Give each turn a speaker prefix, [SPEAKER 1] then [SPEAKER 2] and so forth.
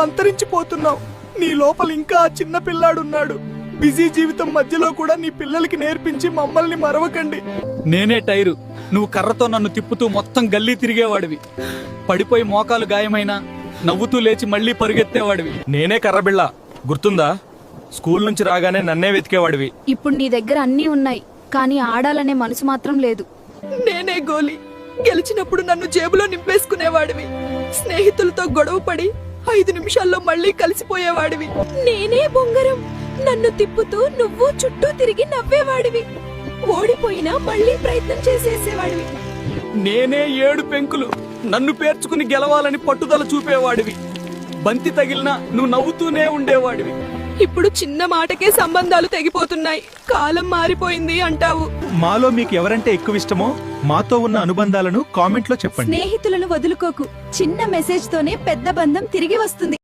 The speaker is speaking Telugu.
[SPEAKER 1] అంతరించిపోతున్నావు. నీ లోపల ఇంకా ఆ చిన్న పిల్లాడున్నాడు. బిజీ జీవితం మధ్యలో కూడా నీ పిల్లలకి నేర్పించి మమ్మల్ని మరవకండి.
[SPEAKER 2] నేనే టైరు, నువ్వు కర్రతో నన్ను తిప్పుతూ మొత్తం గల్లీ తిరిగేవాడివి. పడిపోయి మోకాలు గాయమైనా నవ్వుతూ లేచి మళ్ళీ పరుగెత్తేవాడివి.
[SPEAKER 3] నేనే కర్రబిళ్ళ, గుర్తుందా? స్కూల్ నుంచి రాగానే నన్నే వెతికేవాడివి.
[SPEAKER 4] ఇప్పుడు నీ దగ్గర అన్నీ ఉన్నాయి, కానీ ఆడాలనే మనసు మాత్రం లేదు.
[SPEAKER 5] నేనే గోలి, గెలిచినప్పుడు నన్ను జేబులో నింపేసుకునేవాడివి. స్నేహితులతో గొడవ పడి 5 నిమిషాల్లో మళ్ళీ కలిసిపోయేవాడివి. నేనే బొంగరం, నన్ను తిప్పుతూ నువ్వు చుట్టూ తిరిగి నవ్వేవాడివి. ఓడిపోయినా మళ్ళీ ప్రయత్నం చేసేసేవాడివి.
[SPEAKER 2] నేనే 7 పెంకులు, నన్ను పేర్చుకుని గెలవాలని పట్టుదల చూపేవాడివి. బంతి తగిలినా నువ్వు నవ్వుతూనే ఉండేవాడివి.
[SPEAKER 5] ఇప్పుడు చిన్న మాటకే సంబంధాలు తెగిపోతున్నాయి. కాలం మారిపోయింది అంటావు.
[SPEAKER 3] మాలో మీకు ఎవరంటే ఎక్కువ ఇష్టమో మాతో ఉన్న అనుబంధాలను కామెంట్లో చెప్పండి.
[SPEAKER 4] స్నేహితులను వదులుకోకు, చిన్న మెసేజ్ తోనే పెద్ద బంధం తిరిగి వస్తుంది.